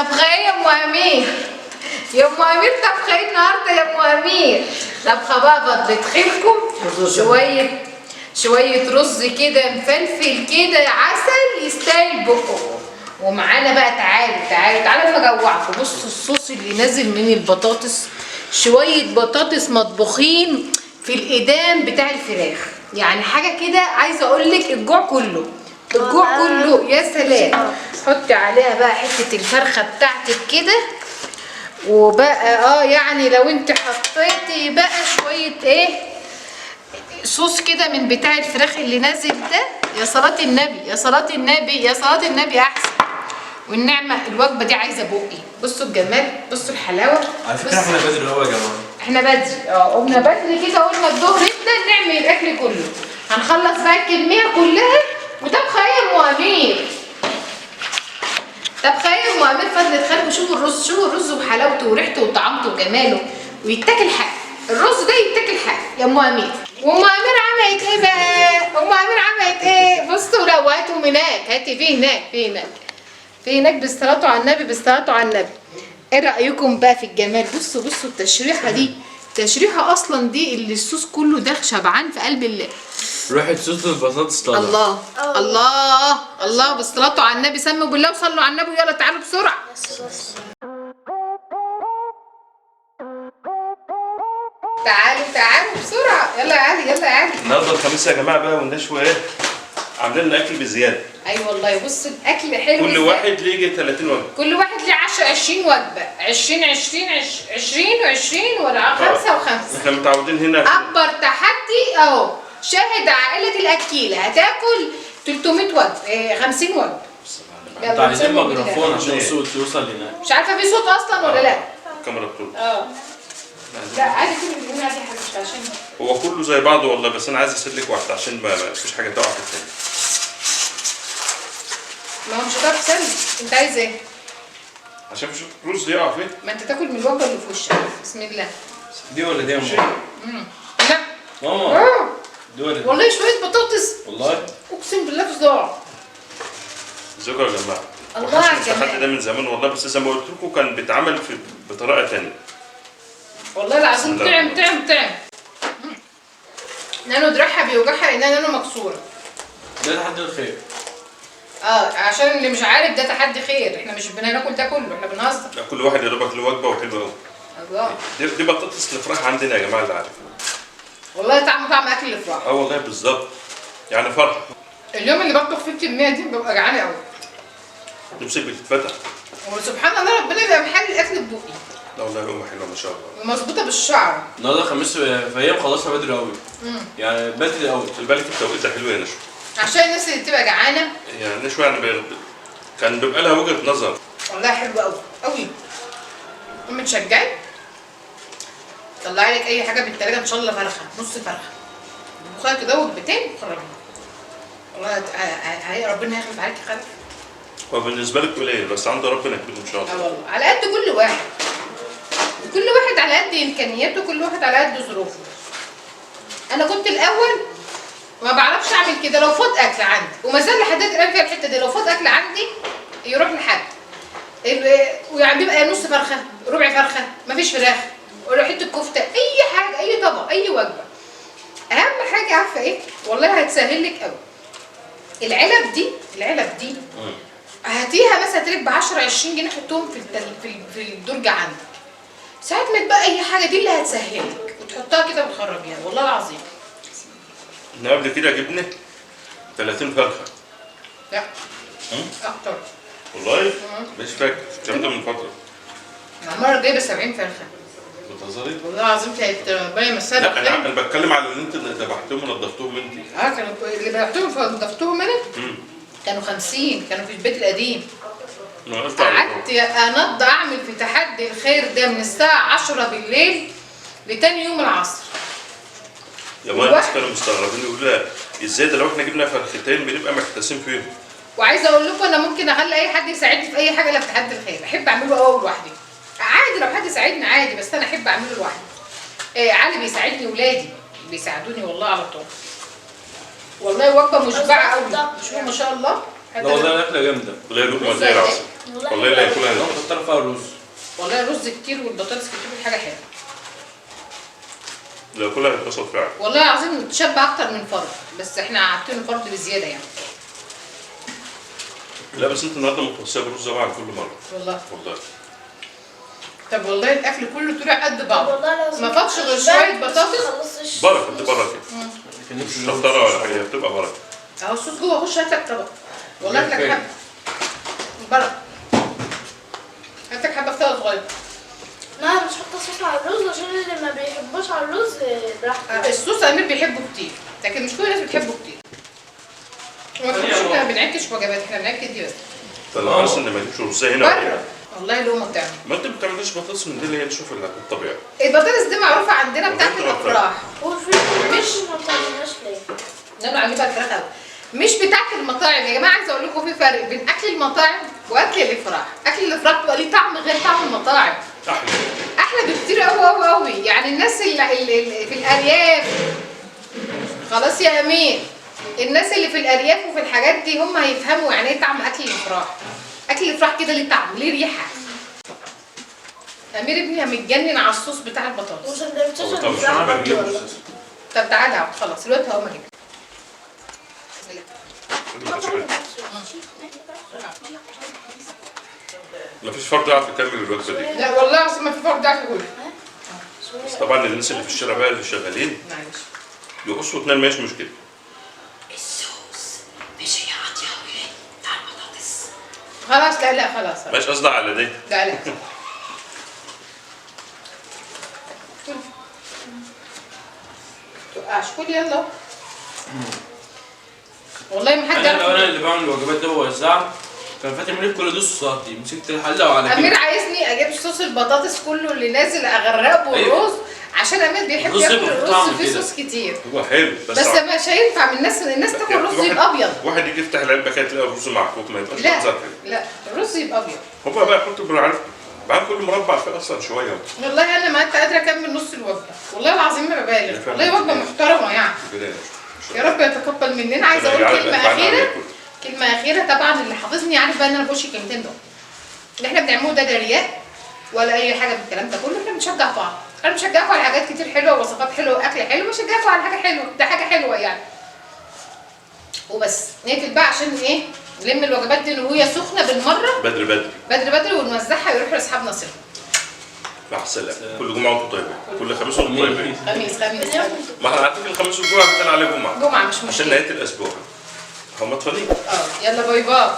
طبخة ايه يا ام امير؟ يا ام امير طبخة ايه النهارده يا ام امير؟ طبخة بقى فضلت خيركم شوية رز كده مفلفل كده عسل يستاهل بقه. ومعانا بقى تعالوا اما اجوعكم. بصوا الصوص اللي نازل من البطاطس، شوية بطاطس مطبوخين في الإيدام بتاع الفراخ، يعني حاجة كده عايزة اقول لك الجوع كله يا سلام. حطي عليها بقى حتة الفرخة بتاعتك كده، وبقى يعني لو انت حطيتي بقى شوية ايه صوص كده من بتاع الفراخ اللي نازل ده، يا صلاة النبي يا صلاة النبي يا صلاة النبي احسن. والنعمة الوجبة دي عايزة بقي. بصوا الجمال، بصوا الحلاوة. على فكرة احنا بدري اهو يا جماعة. احنا بدري قمنا بدري كده، قلنا الظهر نبدأ نعمل الاكل كله. هنخلص بقى الكمية كلها. وطبخة ايه يا ام امير؟ طبخة ايه يا ام امير؟ فضلت خيركم. شوفوا الرز وحلاوته وريحته وطعمته وجماله، ويتاكل حق. الرز ده يتاكل حق يا ام امير. وام امير عملت ايه بقى؟ ام امير عملت ايه؟ بصوا لو هاتوا هناك، هاتي في هناك بالصلاة على النبي، بالصلاة على النبي. ايه رأيكم بقى في الجمال؟ بصوا التشريحة دي، تشريحة اصلا دي اللي الصوص كله ده شبعان في قلب الله. ريحة صوص البطاطس طالعة. الله الله الله، بالصلاة على النبي. سموا بالله وصلوا على النبي. يلا تعالوا بسرعة. تعالوا بسرعة. يلا يا علي يلا يا علي. النهارده الخميس يا جماعه بقى، والنشوه ايه؟ عاملين لنا اكل بزياده. ايوه والله. بصوا الاكل حلو. كل واحد ليه يجي 30 وجبه. كل واحد ليه 20 وجبه. 20 و20 ولا 5 و5. احنا متعودين هنا اكبر تحدي اهو. شاهد عائله الاكيله هتاكل 300 وجبه 50 وجبه. انتوا عايزين ميكروفون عشان الصوت يوصل هناك. مش عارفه في صوت اصلا ولا لا؟ الكاميرا بتقول لا عادي، كل اللي بيقول عادي يا حبيبتي عشان هو كله زي بعضه والله، بس انا عايز اسلك واحده عشان ما فيش حاجه تقع في التاني. ما هو مش هتعرف تسلك. انت عايز ايه؟ عشان مفيش رز يقع فيه. ما انت تاكل من الوجبه اللي في وشك. بسم الله. دي ولا دي يا ماما؟ لا ماما دي ولا دي؟ والله شويه بطاطس. والله اقسم بالله فظاع. ازيكم يا جماعه؟ الله على الجمال. التحدي ده من زمان والله، بس زي ما قلت لكم كان بيتعمل بطريقه ثانيه. والله العظيم طعم. نانو دراعها بيوجعها لانها نانو مكسوره. ده تحدي الخير. عشان اللي مش عارف ده تحدي خير. احنا مش بناكل ده كله، احنا بنهزر. لا كل واحد يا دوبك له وجبه وحلوه قوي. الله. دي بطاطس الفراخ عندنا يا جماعه اللي عارف. والله طعم اكل الافراح. والله بالظبط، يعني فرح. اليوم اللي بطبخ فيه الكميه دي ببقى جعانه قوي. نفسك بتتفتح. وسبحان الله ربنا يبقى محل الاكل ببوقي. لا والله لقمه حلوه ما شاء الله. ومظبوطه بالشعر. النهارده الخميس فهي مخلصها بدري قوي. يعني بدري قوي. خلي بالك التوقيت ده حلو يا نشوى. عشان الناس اللي بتبقى جعانه. يعني نشوى يعني كان بيبقى لها وجهه نظر. والله حلو قوي. امي تشجعي. طلعي لك اي حاجه من التلاجه ان شاء الله فرخه، نص فرخه. خدي كده وجبتين وخرجي. والله ربنا هيخلف عليكي خلف. هو بالنسبه لك قليل بس عند ربنا كبير ان شاء الله. والله على قد كل واحد. كل واحد على قد امكانياته، كل واحد على قد ظروفه. انا كنت الاول ما بعرفش اعمل كده. لو فاض اكل عندي، وما زال لحد الان فيها الحته دي، لو فاض اكل عندي يروح لحد. ويعني بيبقى نص فرخه، ربع فرخه، مفيش فراخ، ولا حته كفته، اي حاجه، اي طبق، اي وجبه. اهم حاجه عارفه ايه؟ والله هتسهل لك قوي. العلب دي هاتيها مثلا تلك ب 10 20 جنيه، حطهم في الدرج عندك. ساعات ما تبقى اي حاجه دي اللي هتسهلك، وتحطها كده وتخرجيها. والله العظيم. احنا قبل كده جبنا 30 فرخه. لا اكتر والله مش فاكر، الكلام ده من فتره. المره جايبه 70 فرخه. بتهزري؟ والله العظيم كانت ربنا يمسها. لا انا بتكلم على اللي انت ذبحتهم ونضفتهم انت. كانوا اللي ذبحتهم فنضفتهم انا. كانوا 50، كانوا في البيت القديم. قعدت اعمل في تحدي الخير ده من الساعه 10 بالليل لتاني يوم العصر. يا ماما الناس كانوا مستغربين يقولوا لها ازاي ده لو احنا جبنا فرختين بنبقى محتاسين فيهم. وعايزه اقول لكم انا ممكن اخلي اي حد يساعدني في اي حاجه الا في تحدي الخير. احب اعمله اول لوحدي. عادي لو حد يساعدني عادي، بس انا احب اعمله لوحدي. علي بيساعدني، ولادي بيساعدوني والله على طول. والله وجبه مشبعه قوي. شوفوا ما شاء الله. لا والله الاكله جامده. والله لقمه زي العسل. والله لا ياكلها لو كتر فيها الرز. والله الرز كتير والبطاطس كتير حاجه حلوه. لا ياكلها هيتبسط فعلا. والله العظيم تشبع اكتر من فرد، بس احنا عارفين فرد بزياده يعني. لا بس انت النهارده متوسعه برز زي بعض كل مره. والله والله. طب والله الاكل كله طلع قد بعض. والله لو ما فاتش غير شويه بطاطس. خلصتش. بركه دي بركه. كان مش نفسي شطاره ولا حاجه، بتبقى بركه. اهو الصوص جوه، خش هات لك طبق. والله هات لك حبه. بركه. هات لك حبه فطيره صغيره. لا مش حاطه صوص على الرز عشان اللي ما بيحبوش على الرز براحته. الصوص امير بيحبه كتير، لكن مش كل الناس بتحبه كتير. ما تقولش احنا ما بنعكش وجبات، احنا بنعكس دي بس. فانا حاسس ان ما تجيبش رز هنا ولا بره هنا. والله لقمه بتعمل. ما انت ما بتعملش بطاطس من دي اللي هي نشوف الطبيعي. البطاطس دي معروفه عندنا بتاعت الافراح. مش ما بتعملهاش ليه؟ نعمل عجيبه الفراخ قوي. مش بتاعت المطاعم يا جماعه، عايزه اقول لكم في فرق بين اكل المطاعم واكل الافراح. اكل الافراح بيبقى ليه طعم غير طعم المطاعم. احلى. احلى بكتير قوي قوي قوي. يعني الناس اللي في الارياف، خلاص يا امين، الناس اللي في الارياف وفي الحاجات دي هم هيفهموا يعني ايه طعم اكل الافراح. اكل الافراح كده ليه طعم، ليه ريحه. امير ابني متجنن على الصوص بتاع البطاطس. وسندوتشات طب مش البتاع عارفة برضه أجيبه. والله. طب تعالى اهو خلاص الوقت هقوم اجيب. ما فيش فرد يعرف يكمل الوجبه دي. لا والله العظيم ما في فرق ده كله. بس طبعا الناس اللي في الشارع بقى اللي شغالين معلش. يقصوا اتنين ماشي مشكله. الصوص مش هيعطي قوي بتاع البطاطس. خلاص لا لا خلاص. مش قصدي على دي. لا لا. تقعش كل يلا. والله ما حد انا لو انا يعرف. اللي بعمل الوجبات دي وبوزعها كان فاتن مني كل دي الصوصات دي، مسكت الحله وعلى امير كده. عايزني اجيب صوص البطاطس كله اللي نازل اغرقه بالرز، عشان امير بيحب الرز ياكل يبقى الرز طعم فيه كده. صوص كتير. هو حلو بس مش هينفع من الناس تاكل رز واحد- يبقى ابيض. واحد يجي يفتح العلبه كده تلاقي الرز معكوك، ما يبقاش لا منظر حلو. لا الرز يبقى ابيض. هو بقى يحط بالعرف بعد كل مربع فيه اصلا شويه. والله انا ما انت قادره اكمل نص الوجبه، والله العظيم ما ببالغ، والله وجبه محترمه يعني. يا رب يتقبل مننا. عايزه اقول كلمه اخيره. كلمه اخيره طبعا، اللي حافظني عارف بقى ان انا بقولش الكلمتين دول. اللي احنا بنعمله ده رياء ولا اي حاجه من الكلام ده كله، احنا بنشجع بعض. انا بشجعكم على حاجات كتير حلوه ووصفات حلوه واكل حلو، بشجعكم على حاجه حلوه، ده حاجه حلوه يعني. وبس نقفل بقى عشان ايه؟ نلم الوجبات دي وهي سخنه بالمره بدري بدري. بدري بدري ونوزعها ويروحوا لاصحابنا صفر. مع السلامه. كل جمعه وانتم طيبين، كل خميس وانتم طيبين. خميس ما احنا عارفين الخميس والجمعه بتاعنا عليه جمعه جمعه مش عشان مشكله. نهايه الاسبوع. هم مطفلين. يلا باي باي.